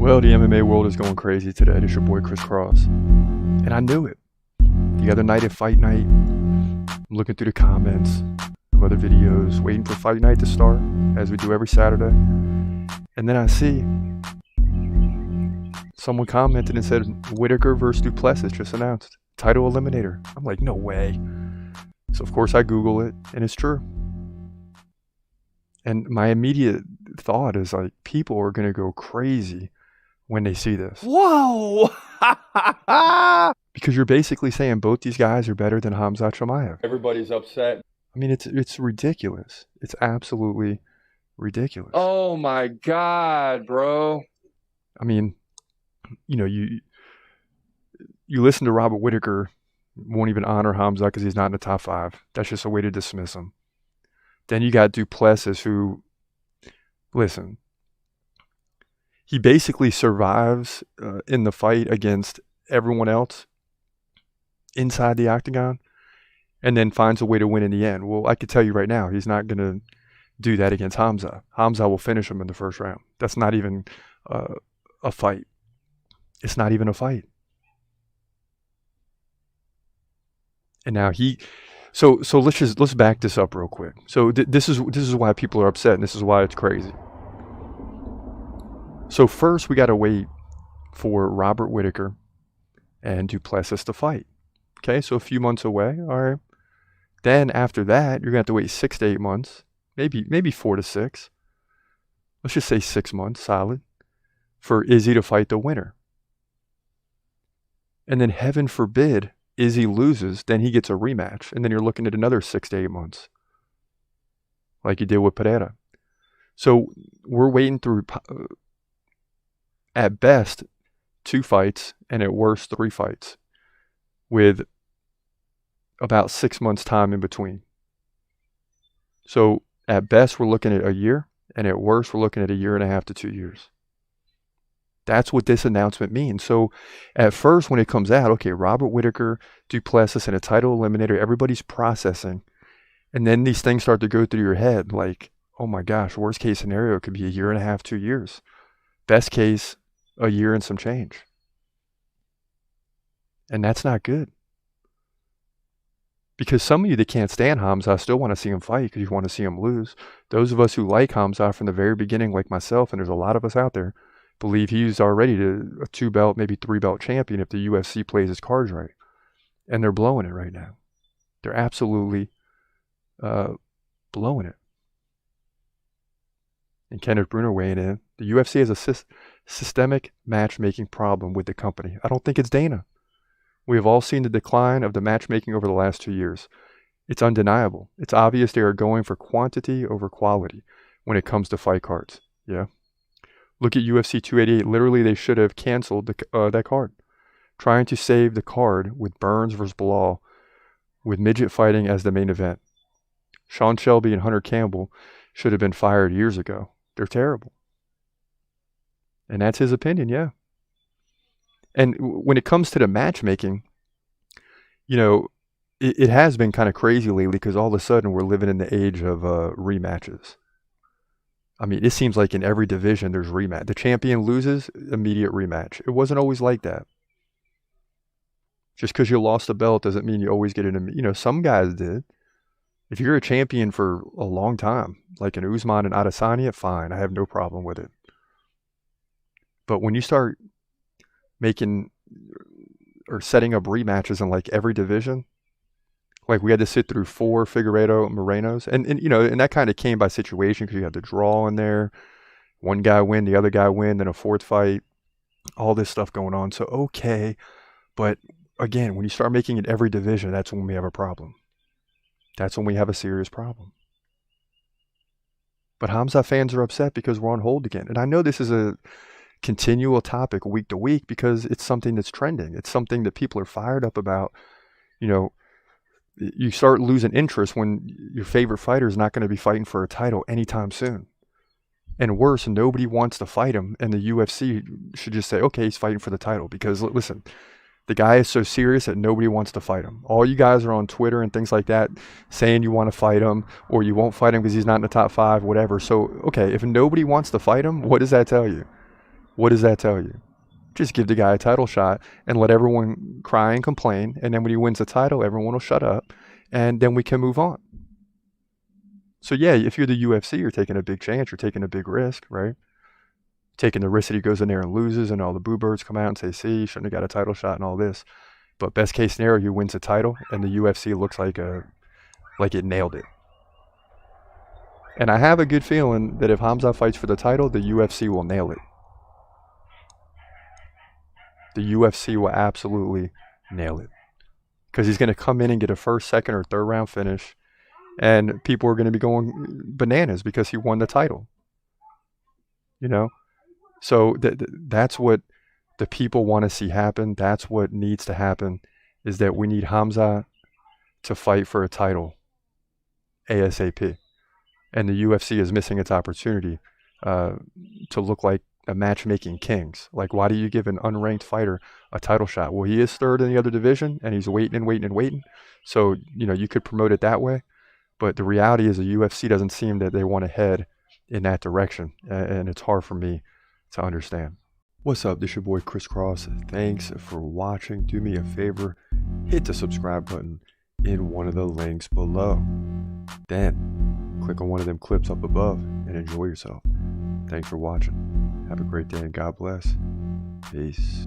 Well, the MMA world is going crazy today. It's your boy Chris Cross. And I knew it. The other night at Fight Night, I'm looking through the comments of other videos, waiting for Fight Night to start, as we do every Saturday. And then I see someone commented and said, Whitaker versus Duplessis just announced. Title eliminator. I'm like, no way. So of course I Google it, and it's true. And my immediate thought is like, people are going to go crazy when they see this. Whoa! Because you're basically saying both these guys are better than Khamzat Chimaev. Everybody's upset. I mean, it's ridiculous. It's absolutely ridiculous. Oh my God, bro. I mean, you know, you listen to Robert Whitaker, won't even honor Khamzat because he's not in the top 5. That's just a way to dismiss him. Then you got Duplessis, who, listen, he basically survives in the fight against everyone else inside the octagon and then finds a way to win in the end. Well, I could tell you right now, he's not going to do that against Khamzat. Khamzat will finish him in the first round. That's not even a fight. It's not even a fight. And now so let's back this up real quick. So this is why people are upset, and this is why it's crazy. So first we got to wait for Robert Whitaker and Duplessis to fight. Okay, so a few months away. All right. Then after that, you're gonna have to wait 6 to 8 months, maybe 4 to 6. Let's just say 6 months solid for Izzy to fight the winner. And then heaven forbid Izzy loses, then he gets a rematch, and then you're looking at another 6 to 8 months, like you did with Pereira. So we're waiting through, at best, 2 fights, and at worst 3 fights, with about 6 months time in between. So at best we're looking at a year, and at worst we're looking at 1.5 years to 2 years. That's what this announcement means. So at first when it comes out, okay, Robert Whitaker, Duplessis, and a title eliminator, everybody's processing. And then these things start to go through your head like, oh my gosh, worst case scenario could be 1.5 years, 2 years. Best case, 1 year and some change. And that's not good. Because some of you that can't stand Khamzat still want to see him fight because you want to see him lose. Those of us who like Khamzat from the very beginning, like myself, and there's a lot of us out there, believe he's already a 2-belt, maybe 3-belt champion if the UFC plays his cards right. And they're blowing it right now. They're absolutely blowing it. And Kenneth Bruner weighing in. The UFC has a systemic matchmaking problem with the company. I don't think it's Dana. We have all seen the decline of the matchmaking over the last 2 years. It's undeniable. It's obvious they are going for quantity over quality when it comes to fight cards. Yeah. Look at UFC 288. Literally, they should have canceled that card. Trying to save the card with Burns versus Bilal, with midget fighting as the main event. Sean Shelby and Hunter Campbell should have been fired years ago. They're terrible. And that's his opinion, yeah. And when it comes to the matchmaking, you know, it has been kind of crazy lately because all of a sudden we're living in the age of rematches. I mean, it seems like in every division there's rematch. The champion loses, immediate rematch. It wasn't always like that. Just because you lost a belt doesn't mean you always get an, you know, some guys did. If you're a champion for a long time, like an Usman and Adesanya, fine, I have no problem with it. But when you start making or setting up rematches in like every division, like we had to sit through 4 Figueiredo Morenos, and you know, and that kind of came by situation because you had the draw in there, one guy win, the other guy win, then a 4th fight, all this stuff going on. So okay, but again, when you start making it every division, that's when we have a problem. That's when we have a serious problem. But Khamzat fans are upset because we're on hold again, and I know this is a continual topic week to week because it's something that's trending. It's something that people are fired up about. You know, you start losing interest when your favorite fighter is not going to be fighting for a title anytime soon. And worse, nobody wants to fight him, and the UFC should just say, okay, he's fighting for the title. Because listen, the guy is so serious that nobody wants to fight him. All you guys are on Twitter and things like that saying you want to fight him or you won't fight him because he's not in the top 5, whatever. So, okay, if nobody wants to fight him, what does that tell you? What does that tell you? Just give the guy a title shot and let everyone cry and complain. And then when he wins the title, everyone will shut up and then we can move on. So yeah, if you're the UFC, you're taking a big chance. You're taking a big risk, right? Taking the risk that he goes in there and loses and all the boo birds come out and say, see, you shouldn't have got a title shot and all this. But best case scenario, he wins the title and the UFC looks like it nailed it. And I have a good feeling that if Khamzat fights for the title, the UFC will nail it. The UFC will absolutely nail it. Because he's going to come in and get a first, second, or third round finish. And people are going to be going bananas because he won the title. You know? So that's what the people want to see happen. That's what needs to happen, is that we need Khamzat to fight for a title ASAP. And the UFC is missing its opportunity to look like a matchmaking kings. Like, why do you give an unranked fighter a title shot? Well, he is third in the other division, and he's waiting and waiting and waiting. So, you know, you could promote it that way. But the reality is the UFC doesn't seem that they want to head in that direction. And it's hard for me to understand. What's up? This is your boy Chris Cross. Thanks for watching. Do me a favor, hit the subscribe button in one of the links below. Then click on one of them clips up above and enjoy yourself. Thanks for watching. Have a great day and God bless. Peace.